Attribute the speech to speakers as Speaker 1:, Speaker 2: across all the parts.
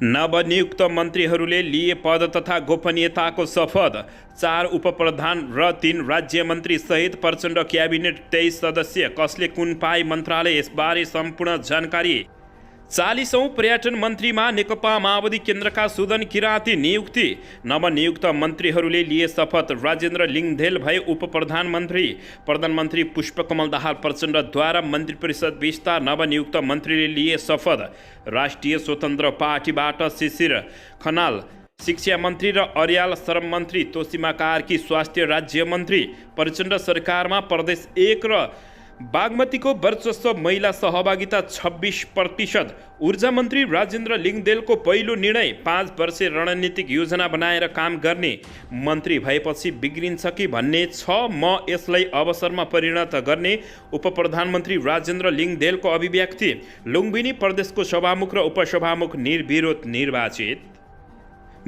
Speaker 1: नवनियुक्त मन्त्रीहरूले लिए पद तथा गोपनीयताको शपथ। 4 उपप्रधान र 3 राज्य मन्त्री सहित प्रचण्ड क्याबिनेट 23 सदस्य। कसले कुन पाए मन्त्रालय, यसबारे सम्पूर्ण जानकारी। 40औं पर्यटन मन्त्रीमा नेकपा माओवादी केन्द्रका सुदन किराँती नियुक्ति। नवनियुक्त मन्त्रीहरूले लिए शपथ। राजेन्द्र लिङ्गदेल भए उप प्रधानमन्त्री। प्रधानमन्त्री पुष्पकमल दाहाल प्रचण्डद्वारा मन्त्री परिषद विस्तार। नवनियुक्त मन्त्रीले लिए शपथ। राष्ट्रिय स्वतन्त्र पार्टीबाट शिशिर खनाल शिक्षा मन्त्री र अर्याल श्रम मन्त्री। तोसीमा कार्की स्वास्थ्य राज्य मन्त्री। प्रचण्ड सरकारमा प्रदेश 1 र बागमतीको वर्चस्व, महिला सहभागिता 26%। ऊर्जा मन्त्री राजेन्द्र लिङ्गदेलको पहिलो निर्णय 5 वर्षे रणनीतिक योजना बनाएर काम गर्ने। मन्त्री भएपछि बिग्रिन्छ कि भन्ने छ, म यसलाई अवसरमा परिणत गर्ने। उप प्रधानमन्त्री राजेन्द्र लिङ्गदेलको अभिव्यक्ति। लुम्बिनी प्रदेशको सभामुख र उपसभामुख निर्विरोध निर्वाचित।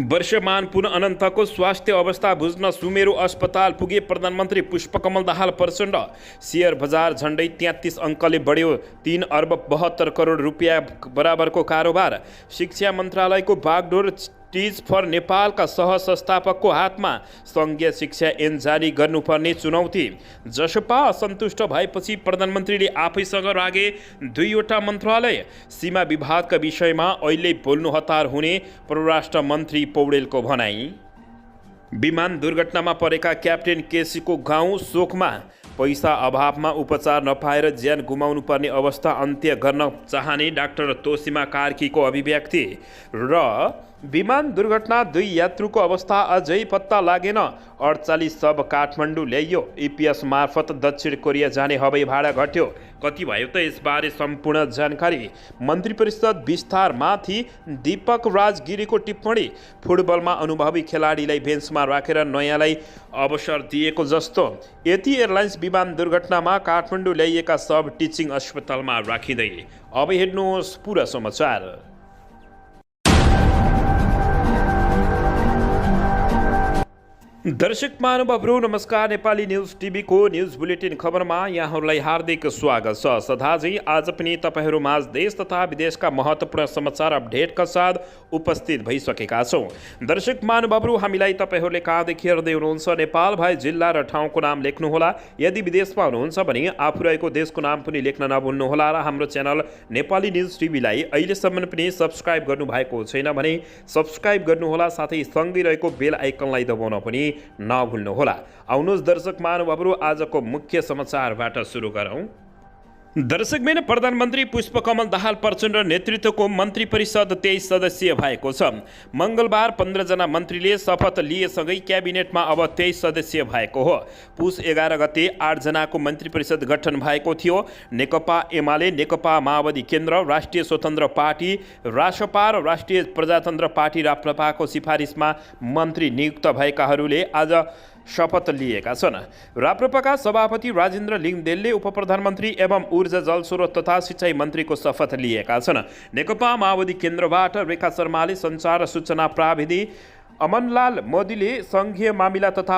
Speaker 1: वर्षमान पुन अनन्तको स्वास्थ्य अवस्था बुझ्न सुमेरु अस्पताल पुगे प्रधानमन्त्री पुष्पकमल दाहाल प्रचण्ड। सेयर बजार झन्डै 33 अङ्कले बढ्यो। 3 अर्ब 72 करोड रुपियाँ बराबरको कारोबार। शिक्षा मन्त्रालयको बागडोर टिच फर नेपालका सहसंस्थापकको हातमा। सङ्घीय शिक्षा ऐन जारी गर्नुपर्ने चुनौती। जसपा असन्तुष्ट भएपछि प्रधानमन्त्रीले आफैसँग रागे 2वटा मन्त्रालय। सीमा विवादका विषयमा अहिले बोल्नु हतार हुने परराष्ट्र मन्त्री पौडेलको भनाई। विमान दुर्घटनामा परेका क्याप्टेन केसीको गाउँ शोकमा। पैसा अभावमा उपचार नपाएर ज्यान गुमाउनु पर्ने अवस्था अन्त्य गर्न चाहने डाक्टर तोसीमा कार्कीको अभिव्यक्ति। र विमान दुर्घटना 2 यात्रुको अवस्था अझै पत्ता लागेन। 48 शव काठमाडौँ ल्याइयो। इपिएस मार्फत दक्षिण कोरिया जाने हवाई भाडा घट्यो। कति भयो त, यसबारे सम्पूर्ण जानकारी। मन्त्री परिषद विस्तारमाथि दीपक राजगिरीको टिप्पणी। फुटबलमा अनुभवी खेलाडीलाई बेन्चमा राखेर नयाँलाई अवसर दिएको जस्तो। यति एयरलाइन्स विमान दुर्घटनामा काठमाडौँ ल्याइएका शव टिचिङ अस्पतालमा राखिँदै। अब हेर्नुहोस् पुरा समाचार। दर्शक महानुभावहरू नमस्कार। नेपाली न्युज टिभीको न्युज बुलेटिन खबरमा यहाँहरूलाई हार्दिक स्वागत छ। सदाझै आज पनि तपाईँहरू माझ देश तथा विदेशका महत्त्वपूर्ण समाचार अपडेटका साथ उपस्थित भइसकेका छौँ। दर्शक महानुभावहरू, हामीलाई तपाईँहरूले कहाँदेखि हेर्दै हुनुहुन्छ नेपाल भए जिल्ला र ठाउँको नाम लेख्नुहोला। यदि विदेशमा हुनुहुन्छ भने आफू रहेको देशको नाम पनि लेख्न नभुल्नुहोला। र हाम्रो च्यानल नेपाली न्युज टिभीलाई अहिलेसम्म पनि सब्सक्राइब गर्नुभएको छैन भने सब्सक्राइब गर्नुहोला। साथै सँगै रहेको बेल आइकनलाई दबाउन पनि नभुल्नुहोला। आउनुहोस् दर्शक महानुभावहरू, आजको मुख्य समाचारबाट सुरु गरौँ। दर्शकबिन, प्रधानमन्त्री पुष्पकमल दाहाल प्रचण्ड नेतृत्वको मन्त्री परिषद 23 सदस्यीय भएको छ। मङ्गलबार 15 जना मन्त्रीले शपथ लिएसँगै क्याबिनेटमा अब 23 सदस्यीय भएको हो। पुस 11 गते 8 जनाको मन्त्री परिषद गठन भएको थियो। नेकपा एमाले, नेकपा माओवादी केन्द्र, राष्ट्रिय स्वतन्त्र पार्टी रासपा र राष्ट्रिय प्रजातन्त्र पार्टी राप्रपाको सिफारिसमा मन्त्री नियुक्त भएकाहरूले आज शपथ लिएका छन्। राप्रपाका सभापति राजेन्द्र लिङ्गदेलले उप प्रधानमन्त्री एवं ऊर्जा जलस्रोत तथा सिँचाइ मन्त्रीको शपथ लिएका छन्। नेकपा माओवादी केन्द्रबाट रेखा शर्माले सञ्चार र सूचना प्राविधि, अमनलाल मोदीले सङ्घीय मामिला तथा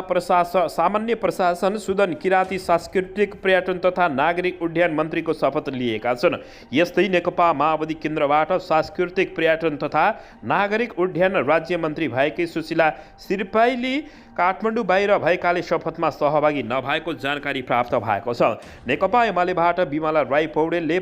Speaker 1: सामान्य प्रशासन, सुदन किराँती सांस्कृतिक पर्यटन तथा नागरिक उड्डयन मन्त्रीको शपथ लिएका छन्। यस्तै नेकपा माओवादी केन्द्रबाट सांस्कृतिक पर्यटन तथा नागरिक उड्डयन राज्य मन्त्री भएकी सुशीला सिरपाइली काठमाडौँ बाहिर भएकाले शपथमा सहभागी नभएको जानकारी प्राप्त भएको छ। नेकपा एमालेबाट बिमला राई पौडेलले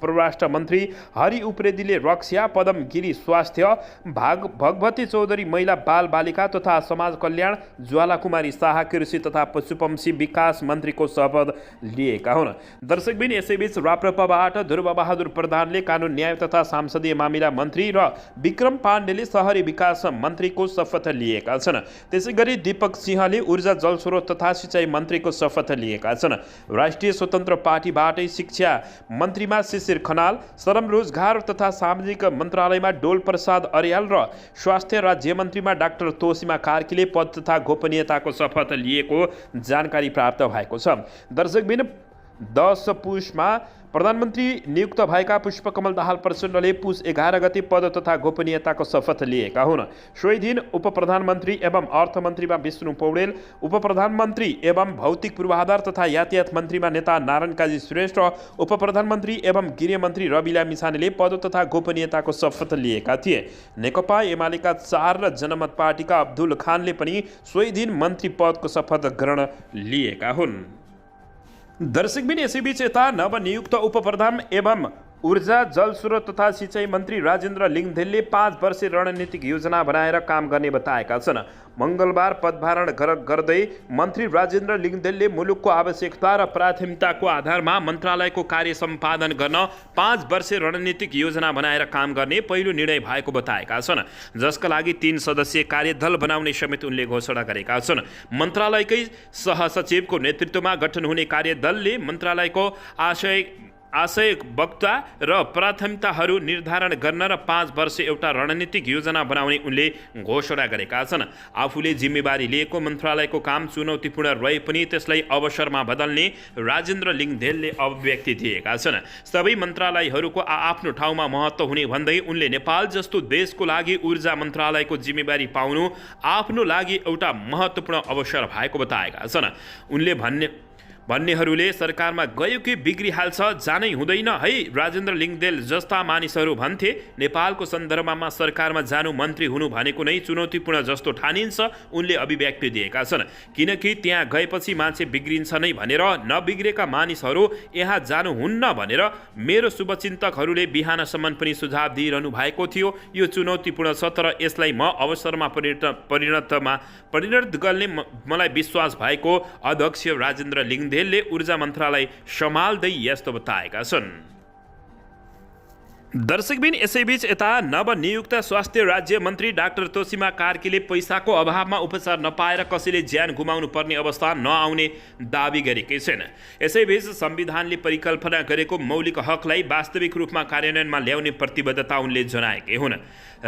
Speaker 1: परराष्ट्र मन्त्री, हरि उप्रेतीले रक्षा, पदम गिरी स्वास्थ्य, भगवती चौधरी महिला बाल बालिका तथा समाज कल्याण, ज्वाला कुमारी शाह कृषि तथा पशुपक्षी विकास मन्त्रीको शपथ लिएका हुन्। दर्शकबिन, यसैबीच राप्रपाबाट ध्रुवबहादुर प्रधानले कानुन न्याय तथा संसदीय मामिला मन्त्री र विक्रम पाण्डेले शहरी विकास मन्त्रीको शपथ लिएका छन्। त्यसैगरी दीपक सिंहले ऊर्जा जलस्रोत तथा सिँचाइ मन्त्रीको शपथ लिएका छन्। राष्ट्रिय स्वतन्त्र पार्टीबाटै शिक्षा मन्त्रीमा खनाल, श्रम रोजगार तथा सामाजिक मन्त्रालयमा डोल प्रसाद अर्याल र स्वास्थ्य राज्य मन्त्रीमा डाक्टर तोसीमा कार्कीले पद तथा गोपनीयताको शपथ लिएको जानकारी प्राप्त भएको छ। दर्शकबिन, 10 पुसमा प्रधानमन्त्री नियुक्त भएका पुष्पकमल दाहाल प्रचण्डले पुस 11 गते पद तथा गोपनीयताको शपथ लिएका हुन्। सोही दिन उप प्रधानमन्त्री एवं अर्थमन्त्रीमा विष्णु पौडेल, उप प्रधानमन्त्री एवं भौतिक पूर्वाधार तथा यातायात मन्त्रीमा नेता नारायण काजी श्रेष्ठ, उप प्रधानमन्त्री एवं गृहमन्त्री रवि लामिछानेले पद तथा गोपनीयताको शपथ लिएका थिए। नेकपा एमालेका 4 र जनमत पार्टीका अब्दुल खानले पनि सोही दिन मन्त्री पदको शपथ ग्रहण लिएका हुन्। दर्शकबिन यसैबीच यता नवनियुक्त उप प्रधान एवं ऊर्जा जलस्रोत तथा सिँचाइ मन्त्री राजेन्द्र लिङदेलले 5 वर्षीय रणनीतिक योजना बनाएर काम गर्ने बताएका छन्। मङ्गलबार पदभारण गर्दै मन्त्री राजेन्द्र लिङदेलले मुलुकको आवश्यकता र प्राथमिकताको आधारमा मन्त्रालयको कार्य सम्पादन गर्न 5 वर्षीय रणनीतिक योजना बनाएर काम गर्ने पहिलो निर्णय भएको बताएका छन्, जसका लागि 3 सदस्यीय कार्यदल बनाउने समेत उनले घोषणा गरेका छन्। मन्त्रालयकै सहसचिवको नेतृत्वमा गठन हुने कार्यदलले मन्त्रालयको आशय वक्ता र प्राथमिकताहरू निर्धारण गर्न र 5 वर्ष एउटा रणनीतिक योजना बनाउने उनले घोषणा गरेका छन्। आफूले जिम्मेवारी लिएको मन्त्रालयको काम चुनौतीपूर्ण रहे पनि त्यसलाई अवसरमा बदल्ने राजेन्द्र लिङदेलले अभिव्यक्ति दिएका छन्। सबै मन्त्रालयहरूको आफ्नो ठाउँमा महत्त्व हुने भन्दै उनले नेपाल जस्तो देशको लागि ऊर्जा मन्त्रालयको जिम्मेवारी पाउनु आफ्नो लागि एउटा महत्त्वपूर्ण अवसर भएको बताएका छन्। उनले भन्नेहरूले सरकारमा गयो कि बिग्रिहाल्छ, जानै हुँदैन है। राजेन्द्र लिङदेल जस्ता मानिसहरू भन्थे नेपालको सन्दर्भमा सरकारमा जानु, मन्त्री हुनु भनेको नै चुनौतीपूर्ण जस्तो ठानिन्छ, उनले अभिव्यक्ति दिएका छन्। किनकि त्यहाँ गएपछि मान्छे बिग्रिन्छ नै भनेर नबिग्रेका मानिसहरू यहाँ जानुहुन्न भनेर मेरो शुभचिन्तकहरूले बिहानसम्म पनि सुझाव दिइरहनु भएको थियो। यो चुनौतीपूर्ण छ, तर यसलाई म अवसरमा परिणत गर्ने मलाई विश्वास भएको अध्यक्ष राजेन्द्र लिङदेल ऊर्जा मन्त्रालय सम्हाल्दै यस्तो बताएका छन्। दर्शकबिन यसैबीच यता नवनियुक्त स्वास्थ्य राज्य मन्त्री डाक्टर तोसीमा कार्कीले पैसाको अभावमा उपचार नपाएर कसैले ज्यान गुमाउनु पर्ने अवस्था नआउने दाबी गरेकै छैन। यसैबीच संविधानले परिकल्पना गरेको मौलिक हकलाई वास्तविक रूपमा कार्यान्वयनमा ल्याउने प्रतिबद्धता उनले जनाएकै हुन्।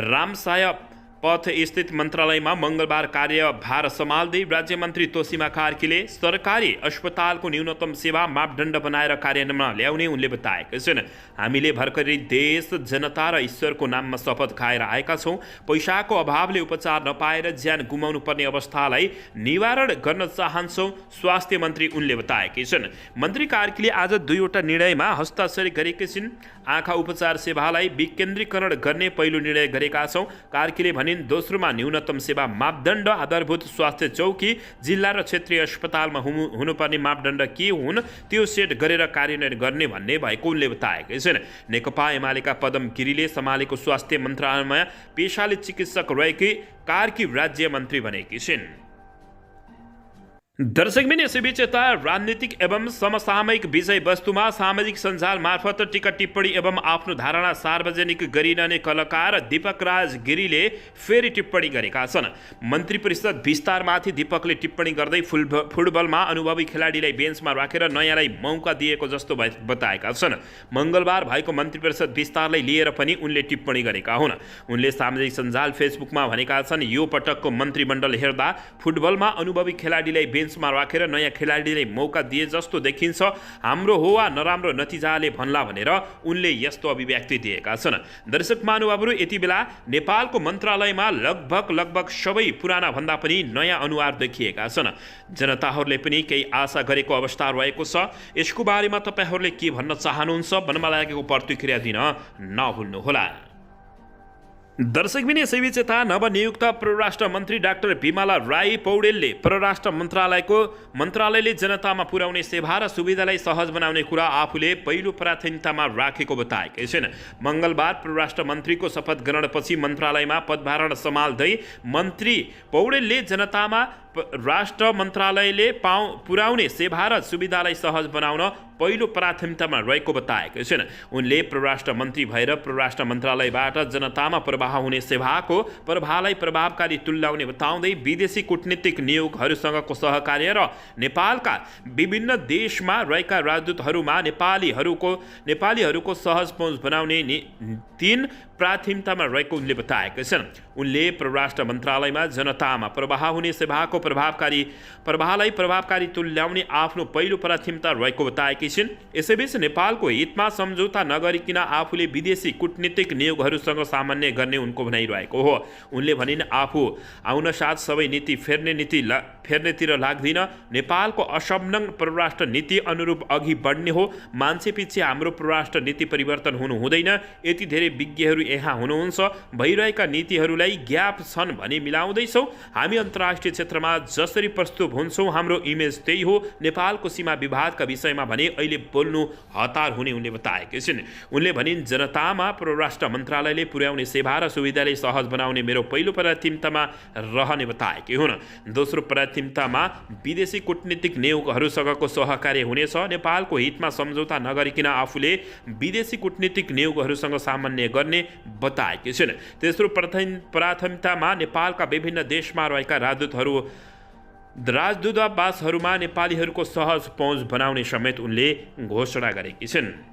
Speaker 1: रामसाय पथ स्थित मन्त्रालयमा मङ्गलबार कार्यभार सम्हाल्दै राज्य मन्त्री तोसीमा कार्कीले सरकारी अस्पतालको न्यूनतम सेवा मापदण्ड बनाएर कार्यान्वयनमा ल्याउने उनले बताएका छन्। हामीले भर्खरै देश, जनता र ईश्वरको नाममा शपथ खाएर आएका छौँ। पैसाको अभावले उपचार नपाएर ज्यान गुमाउनु पर्ने अवस्थालाई निवारण गर्न चाहन्छौँ, स्वास्थ्य मन्त्री उनले बताएकै छन्। मन्त्री कार्कीले आज 2वटा निर्णयमा हस्ताक्षर गरेका छिन्। आँखा उपचार सेवालाई विकेन्द्रीकरण गर्ने पहिलो निर्णय गरेका छौँ, कार्कीले भने। दोस्रोमा न्यूनतम सेवा मापदण्ड, आधारभूत स्वास्थ्य चौकी, जिल्ला र क्षेत्रीय अस्पतालमा हुनुपर्ने मापदण्ड के हुन् त्यो सेट गरेर कार्यान्वयन गर्ने भन्ने भएको उनले बताएकै छन्। नेकपा एमालेका पदम गिरीले सम्हालेको स्वास्थ्य मन्त्रालयमा पेशाले चिकित्सक रहेकी कार्की राज्य मन्त्री बनेकी छिन्। दर्शकबिन यसैबीच यता राजनीतिक एवं समसामयिक विषयवस्तुमा सामाजिक सञ्जाल मार्फत टिका टिप्पणी एवं आफ्नो धारणा सार्वजनिक गरिरहने कलाकार दीपक राज गिरीले फेरि टिप्पणी गरेका छन्। मन्त्री परिषद विस्तारमाथि दीपकले टिप्पणी गर्दै फुटबलमा अनुभवी खेलाडीलाई बेन्चमा राखेर नयाँलाई मौका दिएको जस्तो बताएका छन्। मङ्गलबार भएको मन्त्री परिषद विस्तारलाई लिएर पनि उनले टिप्पणी गरेका हुन्। उनले सामाजिक सञ्जाल फेसबुकमा भनेका छन्, यो पटकको मन्त्रीमण्डल हेर्दा फुटबलमा अनुभवी खेलाडीलाई बेन्चमा राखेर नयाँ खेलाडीलाई मौका दिए जस्तो देखिन्छ। हाम्रो हो वा नराम्रो नतिजाले भन्ला भनेर उनले यस्तो अभिव्यक्ति दिएका छन्। दर्शक महानुभावहरू, यति बेला नेपालको मन्त्रालयमा लगभग सबै पुराना भन्दा पनि नयाँ अनुहार देखिएका छन्। जनताहरूले पनि केही आशा गरेको अवस्था रहेको छ। यसको बारेमा तपाईहरूले के भन्न चाहनुहुन्छ? मनमा लागेको प्रतिक्रिया दिन नभुल्नुहोला। दर्शकबिन यसैबीच यता नवनियुक्त परराष्ट्र मन्त्री डाक्टर बिमला राई पौडेलले परराष्ट्र मन्त्रालयले जनतामा पुर्याउने सेवा र सुविधालाई सहज बनाउने कुरा आफूले पहिलो प्राथमिकतामा राखेको बताएकै छिन्। मङ्गलबार परराष्ट्र मन्त्रीको शपथ ग्रहणपछि मन्त्रालयमा पदभारण सम्हाल्दै मन्त्री पौडेलले जनतामा राष्ट्र मन्त्रालयले पुर्याउने सेवा र सुविधालाई सहज बनाउन पहिलो प्राथमिकतामा रहेको बताएका छिन्। उनले परराष्ट्र मन्त्री भएर परराष्ट्र मन्त्रालयबाट जनतामा प्रवाह हुने सेवाको प्रभावलाई प्रभावकारी तुल्याउने बताउँदै विदेशी कूटनीतिक नियोगहरूसँगको सहकार्य र नेपालका विभिन्न देशमा रहेका राजदूतहरूमा नेपालीहरूको सहज पहुँच बनाउने 3 प्राथमिकतामा रहेको उनले बताएका छन्। उनले परराष्ट्र मन्त्रालयमा जनतामा प्रवाह हुने सेवाको प्रवाहलाई प्रभावकारी तुल्याउने आफ्नो पहिलो प्राथमिकता रहेको बताएकी छिन्। यसैबीच नेपालको हितमा सम्झौता नगरिकन आफूले विदेशी कूटनीतिक नियोगहरूसँग सामान्य गर्ने उनको भनाइरहेको हो। उनले भनिन्, आफू आउन साथ सबै नीति फेर्नेतिर लाग्दिन। नेपालको असंलग्न परराष्ट्र नीति अनुरूप अघि बढ्ने हो। मान्छे पछि हाम्रो परराष्ट्र नीति परिवर्तन हुनु हुँदैन। यति धेरै विज्ञहरू यहाँ हुनुहुन्छ, भइरहेका नीतिहरूलाई ग्याप छन् भने मिलाउँदैछौँ। हामी अन्तर्राष्ट्रिय क्षेत्रमा जसरी प्रस्तुत हुन्छौँ हाम्रो इमेज त्यही हो। नेपालको सीमा विवादका विषयमा भने अहिले बोल्नु हतार हुने उनले बताएकी छिन्। उनले भनिन्, जनतामा परराष्ट्र मन्त्रालयले पुर्याउने सेवा र सुविधाले सहज बनाउने मेरो पहिलो प्राथमिकतामा रहने बताएकी हुन्। दोस्रो प्राथमिकतामा विदेशी कूटनीतिक नियोगहरूसँगको सहकार्य हुनेछ। नेपालको हितमा सम्झौता नगरिकन आफूले विदेशी कूटनीतिक नियोगहरूसँग सामान्य गर्ने बताएकी छिन्। तेस्रो प्राथमिकतामा नेपालका विभिन्न देशमा रहेका राजदूतावासहरूमा नेपालीहरूको सहज पहुँच बनाउने समेत उनले घोषणा गरेकी छिन्।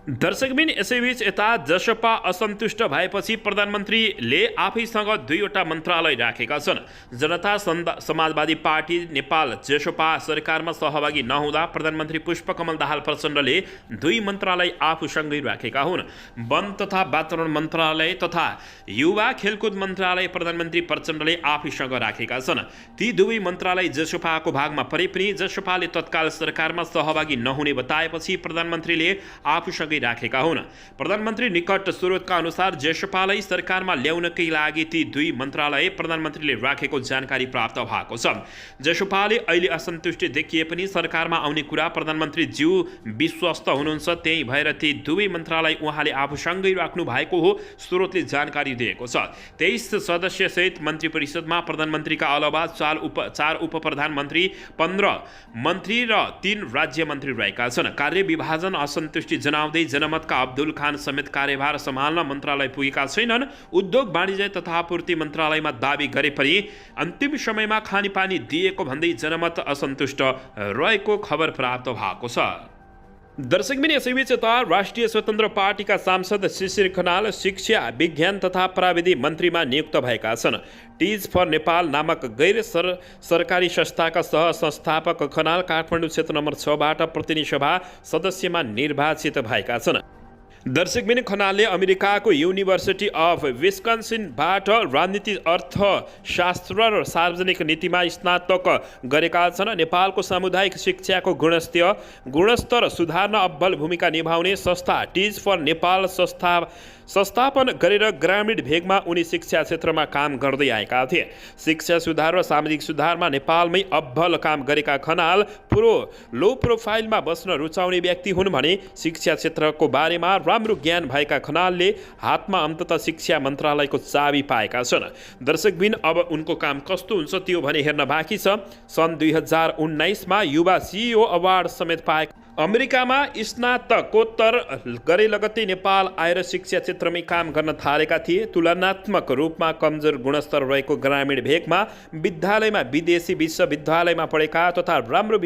Speaker 1: दर्शकबिन, यसैबीच यता जसपा असन्तुष्ट भएपछि प्रधानमन्त्रीले आफैसँग 2वटा मन्त्रालय राखेका छन्। जनता समाजवादी पार्टी नेपाल जसपा सरकारमा सहभागी नहुँदा प्रधानमन्त्री पुष्पकमल दाहाल प्रचण्डले 2 मन्त्रालय आफूसँगै राखेका हुन्। वन तथा वातावरण मन्त्रालय तथा युवा खेलकुद मन्त्रालय प्रधानमन्त्री प्रचण्डले आफैसँग राखेका छन्। ती 2 मन्त्रालय जसपाको भागमा परे पनि जसपाले तत्काल सरकारमा सहभागी नहुने बताएपछि प्रधानमन्त्रीले आफूसँग राखेका हुन्। प्रधानमन्त्री निकट स्रोतका अनुसार जसपालाई सरकारमा ल्याउनकै लागि ती 2 मन्त्रालय प्रधानमन्त्रीले राखेको जानकारी प्राप्त भएको छ। जसपाले अहिले असन्तुष्टि देखिए पनि सरकारमा आउने कुरा प्रधानमन्त्री ज्यू विश्वस्त हुनुहुन्छ। त्यही भएर ती 2 मन्त्रालय उहाँले आफूसँगै राख्नु भएको हो स्रोतले जानकारी दिएको छ। 23 सदस्यसहित मन्त्री परिषदमा प्रधानमन्त्रीका अलावा 4 उपप्रधानमन्त्री, 15 मन्त्री र 3 राज्य मन्त्री रहेका छन्। कार्य विभाजन असन्तुष्टि जनाउँदै जनमतका अब्दुल खान समेत कार्यभार सम्हाल्न मन्त्रालय पुगेका छैनन्। उद्योग वाणिज्य तथा आपूर्ति मन्त्रालयमा दाबी गरे पनि अन्तिम समयमा खानेपानी दिएको भन्दै जनमत असन्तुष्ट रहेको खबर प्राप्त भएको छ। दर्शकबिन, यसैबीच यता राष्ट्रिय स्वतन्त्र पार्टीका सांसद शिशिर खनाल शिक्षा, विज्ञान तथा प्राविधि मन्त्रीमा नियुक्त भएका छन्। टिज फर नेपाल नामक गैर सरकारी संस्थाका सह संस्थापक खनाल काठमाडौँ क्षेत्र नम्बर 6 बाट प्रतिनिधि सभा सदस्यमा निर्वाचित भएका छन्। दर्शकबिन, खनालले अमेरिकाको युनिभर्सिटी अफ विस्कन्सिनबाट राजनीति, अर्थशास्त्र र सार्वजनिक नीतिमा स्नातक गरेका छन्। नेपालको सामुदायिक शिक्षाको गुणस्तर सुधार्न अब्बल भूमिका निभाउने संस्था टिज फर नेपाल संस्थापन गरेर ग्रामीण भेगमा उनी शिक्षा क्षेत्रमा काम गर्दै आएका थिए। शिक्षा सुधार र सामाजिक सुधारमा नेपालमै अब्बल काम गरेका खनाल लो प्रोफाइलमा बस्न रुचाउने व्यक्ति हुन् भने शिक्षा क्षेत्रको बारेमा राम्रो ज्ञान भएका खनालले हातमा अन्ततः शिक्षा मन्त्रालयको चाबी पाएका छन्। दर्शकबिन, अब उनको काम कस्तो हुन्छ त्यो भने हेर्न बाँकी छ। सन् 2019मा युवा CEO अवार्ड समेत पाएका अमेरिकामा स्नातकोत्तर गरे लगत्तै नेपाल आएर शिक्षा क्षेत्रमै काम गर्न थालेका थिए। तुलनात्मक रूपमा कमजोर गुणस्तर रहेको ग्रामीण भेगमा विद्यालयमा विदेशी विश्वविद्यालयमा पढेका तथा राम्रो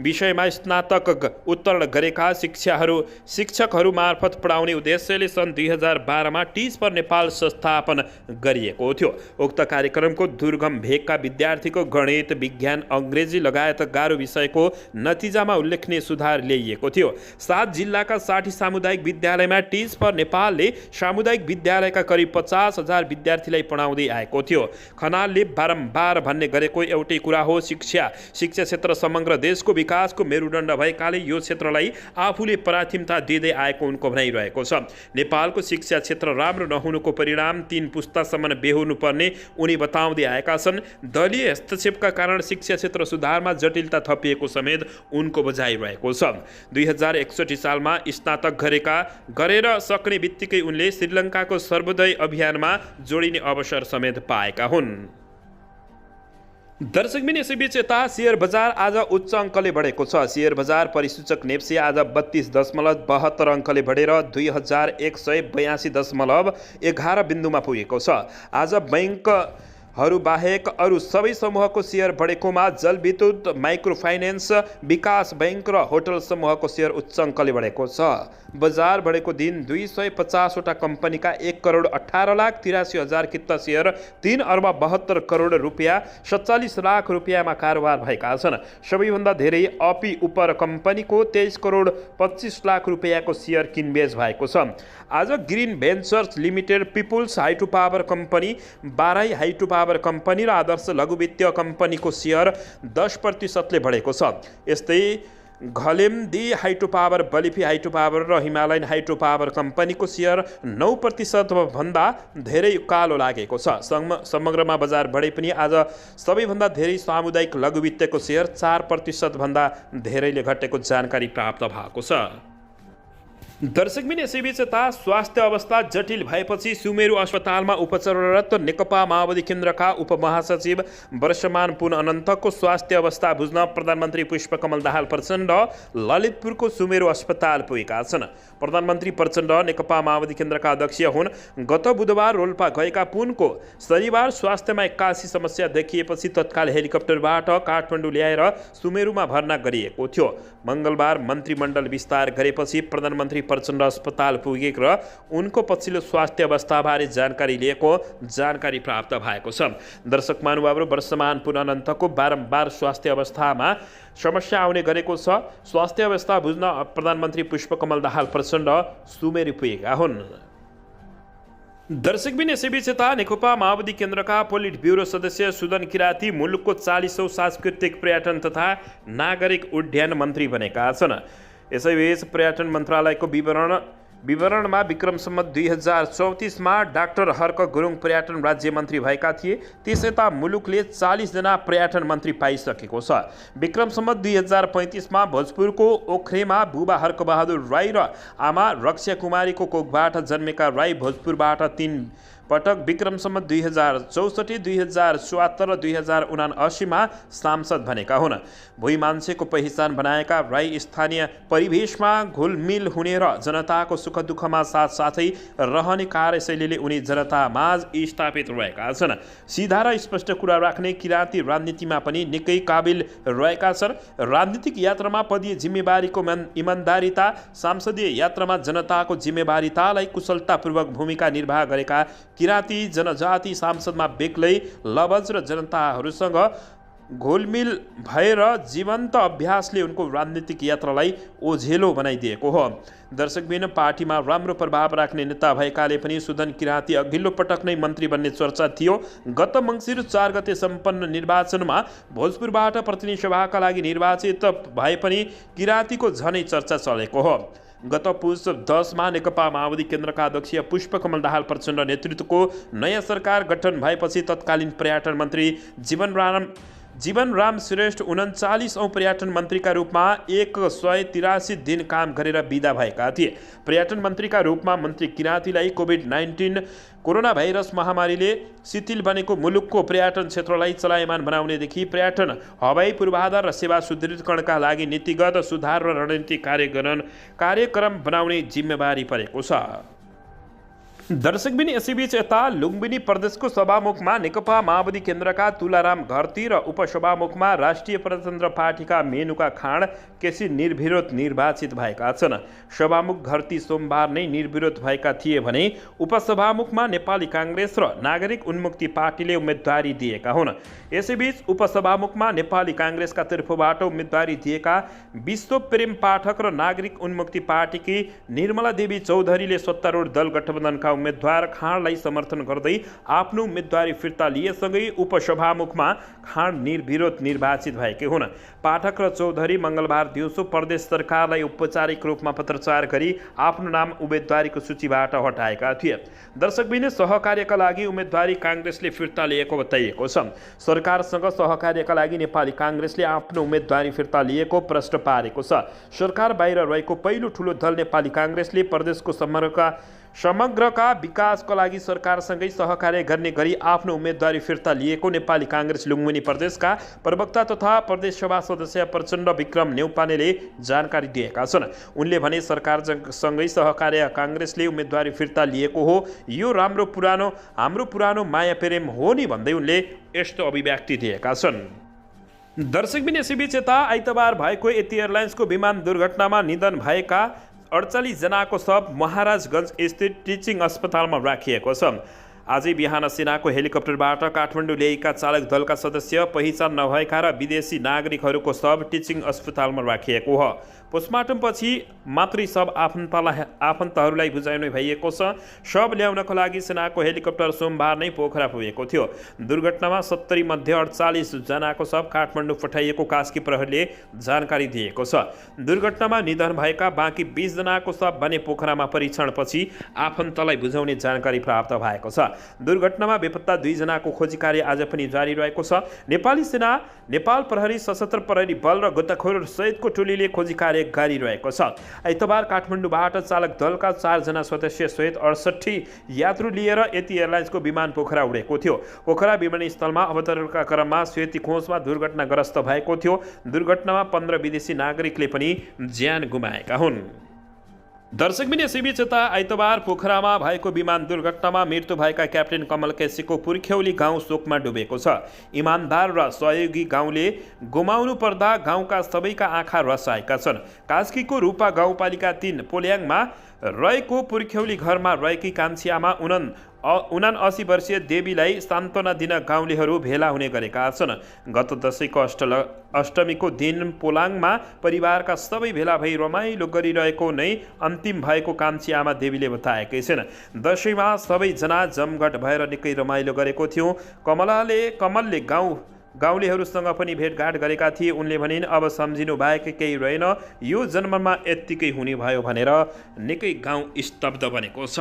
Speaker 1: विषयमा स्नातक उत्तीर्ण गरेका शिक्षकहरू मार्फत पढाउने उद्देश्यले सन् 2012मा टिज फर नेपाल संस्थापन गरिएको थियो। उक्त कार्यक्रमको दुर्गम भेगका विद्यार्थीको गणित, विज्ञान, अङ्ग्रेजी लगायत गाह्रो विषयको नतिजामा उल्लेखनीय सुधार ल्याइएको थियो। 7 जिल्लाका 60 सामुदायिक विद्यालयमा टिज फर नेपालले सामुदायिक विद्यालयका करिब 50,000 विद्यार्थीलाई पढाउँदै आएको थियो। खनालले बारम्बार भन्ने गरेको एउटै कुरा हो, शिक्षा क्षेत्र समग्र देशको विकासको मेरुदण्ड भएकाले यो क्षेत्रलाई आफूले प्राथमिकता दिँदै आएको उनको भनाइरहेको छ। नेपालको शिक्षा क्षेत्र राम्रो नहुनुको परिणाम 3 पुस्तासम्म बेहोर्नु पर्ने उनी बताउँदै आएका छन्। दलीय हस्तक्षेपका कारण शिक्षा क्षेत्र सुधारमा जटिलता थपिएको समेत उनको बुझाइरहेको छ। 2061 सालमा स्नातक गरेर सक्ने बित्तिकै उनले श्रीलङ्काको सर्वोदय अभियानमा जोडिने अवसर समेत पाएका हुन्। दर्शकबिन, यसैबीच यता शेयर बजार आज उच्च अङ्कले बढेको छ। शेयर बजार परिसूचक नेप्से आज 32.72 अङ्कले बढेर 2182.11 बिन्दुमा पुगेको छ। आज बैंक बाहेक अरू सबै समूहको सेयर बढेकोमा जलविद्युत, माइक्रो फाइनेन्स, विकास बैंक र होटल समूहको सेयर उच्च अङ्कले बढेको छ। बजार बढेको दिन 250वटा कम्पनीका 1,18,83,000 किता सेयर 3,72 करोड रुपियाँ 47 लाख रुपियाँमा कारोबार भएका छन्। सबैभन्दा धेरै अपी उपर कम्पनीको 23 करोड 25 लाख रुपियाँको सेयर किनबेच भएको छ। आज green ventures limited, people's hydro power company, Barai hydro power company र आदर्श लघु वित्तीय कम्पनीको सेयर 10% बढेको छ। यस्तै घलेम्दी हाइड्रो पावर, बलिफी हाइड्रो पावर र हिमालयन हाइड्रो पावर कम्पनीको सेयर 9% भन्दा धेरै कालो लागेको छ। समग्रमा बजार बढे पनि आज सबैभन्दा धेरै सामुदायिक लघु वित्तको सेयर 4% भन्दा धेरैले घटेको जानकारी प्राप्त भएको छ। दर्शकबिन यसैबीच यता स्वास्थ्य अवस्था जटिल भएपछि सुमेरु अस्पतालमा उपचाररत नेकपा माओवादी केन्द्रका उपमहासचिव वर्षमान पुन अनन्तको स्वास्थ्य अवस्था बुझ्न प्रधानमन्त्री पुष्पकमल दाहाल प्रचण्ड ललितपुरको सुमेरु अस्पताल पुगेका छन्। प्रधानमन्त्री प्रचण्ड नेकपा माओवादी केन्द्रका अध्यक्ष हुन्। गत बुधबार रोल्पा गएका पुनको शनिबार स्वास्थ्यमा 81 समस्या देखिएपछि तत्काल हेलिकप्टरबाट काठमाडौँ ल्याएर सुमेरुमा भर्ना गरिएको थियो। मङ्गलबार मन्त्रीमण्डल विस्तार गरेपछि प्रधानमन्त्री प्रचण्ड अस्पताल पुगेको र उनको पछिल्लो स्वास्थ्य अवस्थाबारे जानकारी लिएको जानकारी प्राप्त भएको छ। दर्शक महानुभावहरू, वर्षमान पुन अनन्तको बारम्बार स्वास्थ्य अवस्थामा समस्या आउने गरेको छ। स्वास्थ्य अवस्था बुझ्न प्रधानमन्त्री पुष्पकमल दाहाल प्रचण्ड सुमेरु पुगेका हुन्। दर्शकबिन यसैबीच यता नेकपा माओवादी केन्द्रका पोलिट ब्युरो सदस्य सुदन किराती मुलुकको 40औं सांस्कृतिक पर्यटन तथा नागरिक उड्डयन मन्त्री बनेका छन्। यसैबीच पर्यटन मन्त्रालयको विवरणमा विक्रम सम्वत 2034मा डाक्टर हर्क गुरुङ पर्यटन राज्य मन्त्री भएका थिए। त्यसयता मुलुकले 40 जना पर्यटन मन्त्री पाइसकेको छ। विक्रम सम्वत 2035मा भोजपुरको ओख्रेमा बुबा हर्कबहादुर राई र आमा रक्षा कुमारीको कोखबाट जन्मेका राई भोजपुरबाट 3 पटक विक्रम सम्वत 2064, 2074 र 2079मा सांसद बनेका हुन्। भुइँ मान्छेको पहिचान बनाएका राई स्थानीय परिवेशमा घुलमिल हुने र जनताको सुख दुःखमा साथसाथै रहने कार्यशैलीले उनी जनतामाझ स्थापित रहेका छन्। सिधा र स्पष्ट कुरा राख्ने किराती राजनीतिमा पनि निकै काबिल रहेका छन्। राजनीतिक यात्रामा पदीय जिम्मेवारीको इमान्दारिता, सांसदीय यात्रामा जनताको जिम्मेवारितालाई कुशलतापूर्वक भूमिका निर्वाह गरेका किराती जनजाति सांसदमा बेग्लै लवज र जनताहरूसँग घोलमिल भएर जीवन्त अभ्यासले उनको राजनीतिक यात्रालाई ओझेलो बनाइदिएको हो। दर्शकबिन पार्टीमा राम्रो प्रभाव राख्ने नेता भएकाले पनि सुदन किराती अघिल्लो पटक नै मन्त्री बन्ने चर्चा थियो। गत मङ्सिर 4 गते सम्पन्न निर्वाचनमा भोजपुरबाट प्रतिनिधि सभाका लागि निर्वाचित भए पनि किरातीको झनै चर्चा चलेको हो। गत पुस 10मा नेकपा माओवादी केन्द्रका अध्यक्ष पुष्पकमल दाहाल प्रचण्ड नेतृत्वको नयाँ सरकार गठन भएपछि तत्कालीन पर्यटन मन्त्री जीवनराम श्रेष्ठ 39औं पर्यटन मन्त्रीका रूपमा 183 दिन काम गरेर बिदा भएका थिए। पर्यटन मन्त्रीका रूपमा मन्त्री किरातीलाई कोभिड-19 कोरोना भाइरस महामारीले शिथिल बनेको मुलुकको पर्यटन क्षेत्रलाई चलायमान बनाउनेदेखि पर्यटन, हवाई पूर्वाधार र सेवा सुदृढीकरणका लागि नीतिगत सुधार र रणनीतिक कार्यक्रम बनाउने जिम्मेवारी परेको छ। दर्शकबिन यसैबीच यता लुम्बिनी प्रदेशको सभामुखमा नेकपा माओवादी केन्द्रका तुलाराम घरती र उपसभामुखमा राष्ट्रिय प्रजातन्त्र पार्टीका मेनुका खाँड केसी निर्विरोध निर्वाचित भएका छन्। सभामुख घरती सोमबार नै निर्विरोध भएका थिए भने उपसभामुखमा नेपाली काङ्ग्रेस र नागरिक उन्मुक्ति पार्टीले उम्मेदवारी दिएका हुन्। यसैबीच उपसभामुखमा नेपाली काङ्ग्रेसका तर्फबाट उम्मेदवारी दिएका विश्वप्रेम पाठक र नागरिक उन्मुक्ति पार्टीकी निर्मला देवी चौधरीले सत्तारूढ दल गठबन्धनका उम्मेदवार खाँडलाई समर्थन गर्दै आफ्नो उम्मेदवारी फिर्ता लिएसँगै उपसभामुखमा खाँड निर्विरोध निर्वाचित भएकै हुन्। पाठक र चौधरी मङ्गलबार दिउँसो प्रदेश सरकारलाई औपचारिक रूपमा पत्रचार गरी आफ्नो नाम उम्मेदवारीको सूचीबाट हटाएका थिए। दर्शकबिन सहकार्यका लागि उम्मेदवारी काङ्ग्रेसले फिर्ता लिएको बताइएको छ। सरकारसँग सहकार्यका लागि नेपाली काङ्ग्रेसले आफ्नो उम्मेदवारी फिर्ता लिएको प्रश्न पारेको छ। सरकार बाहिर रहेको पहिलो ठुलो दल नेपाली काङ्ग्रेसले प्रदेशको समग्रका विकासका लागि सरकारसँगै सहकार्य गर्ने गरी आफ्नो उम्मेदवारी फिर्ता लिएको नेपाली काङ्ग्रेस लुम्बिनी प्रदेशका प्रवक्ता तथा प्रदेशसभा सदस्य प्रचण्ड विक्रम न्यौपानेले जानकारी दिएका छन्। उनले भने सरकारसँगै सहकार्य काङ्ग्रेसले उम्मेदवारी फिर्ता लिएको हो, यो हाम्रो पुरानो माया प्रेम हो नि भन्दै उनले यस्तो अभिव्यक्ति दिएका छन्। दर्शकबिन यसैबीच यता आइतबार भएको यति एयरलाइन्सको विमान दुर्घटनामा निधन भएका 48 जनाको शव महाराजगञ्ज स्थित टिचिङ अस्पतालमा राखिएको छ। आजै बिहान सेनाको हेलिकप्टरबाट काठमाडौँ ल्याएका चालक दलका सदस्य, पहिचान नभएका र विदेशी नागरिकहरूको शव टिचिङ अस्पतालमा राखिएको हो। पोस्टमार्टमपछि मात्रै शव आफन्तहरूलाई बुझाउने भइएको छ। शव ल्याउनको लागि सेनाको हेलिकप्टर सोमबार नै पोखरा पुगेको थियो। दुर्घटनामा 70 मध्ये 48 जनाको शव काठमाडौँ पठाइएको कास्की प्रहरीले जानकारी दिएको छ। दुर्घटनामा निधन भएका बाँकी 20 जनाको शव भने पोखरामा परीक्षणपछि आफन्तलाई बुझाउने जानकारी प्राप्त भएको छ। दुर्घटनामा बेपत्ता 2 जनाको खोजी कार्य आज पनि जारी रहेको छ। नेपाली सेना, नेपाल प्रहरी, सशस्त्र प्रहरी बल र गोताखोर सहितको टोलीले खोजी कार्य गरिरहेको छ। आइतबार काठमाडौँबाट चालक दलका 4 जना सदस्य सहित 68 यात्रु लिएर यति एयरलाइन्सको विमान पोखरा उडेको थियो। पोखरा विमानस्थलमा अवतरणका क्रममा सेती खोजमा दुर्घटनाग्रस्त भएको थियो। दुर्घटनामा 15 विदेशी नागरिकले पनि ज्यान गुमाएका हुन्। दर्शकबिन यसैबीच यता आइतबार पोखरामा भएको विमान दुर्घटनामा मृत्यु भएका क्याप्टेन कमल केसीको पुर्ख्यौली गाउँ शोकमा डुबेको छ। इमान्दार र सहयोगी गाउँले गुमाउनु पर्दा गाउँका सबैका आँखा रसाएका छन्। कास्कीको रूपा गाउँपालिका 3 पोल्याङमा रहेको पुर्ख्यौली घरमा रहेकी कान्छी आमा 79 वर्षीय देवीलाई सान्त्वना दिन गाउँलेहरू भेला हुने गरेका छन्। गत दशैंको अष्टमीको दिन पोलाङमा परिवारका सबै भेला भई रमाइलो गरिरहेको नै अन्तिम भएको कान्छी आमा देवीले बताएकै छिन्। दशैंमा सबैजना जमघट भएर निकै रमाइलो गरेको थियो। कमलले गाउँलेहरूसँग पनि भेटघाट गरेका थिए। उनले भनिन्, अब सम्झिनु बाहेक केही रहेन, यो जन्ममा यत्तिकै हुने भयो भनेर निकै गाउँ स्तब्ध बनेको छ।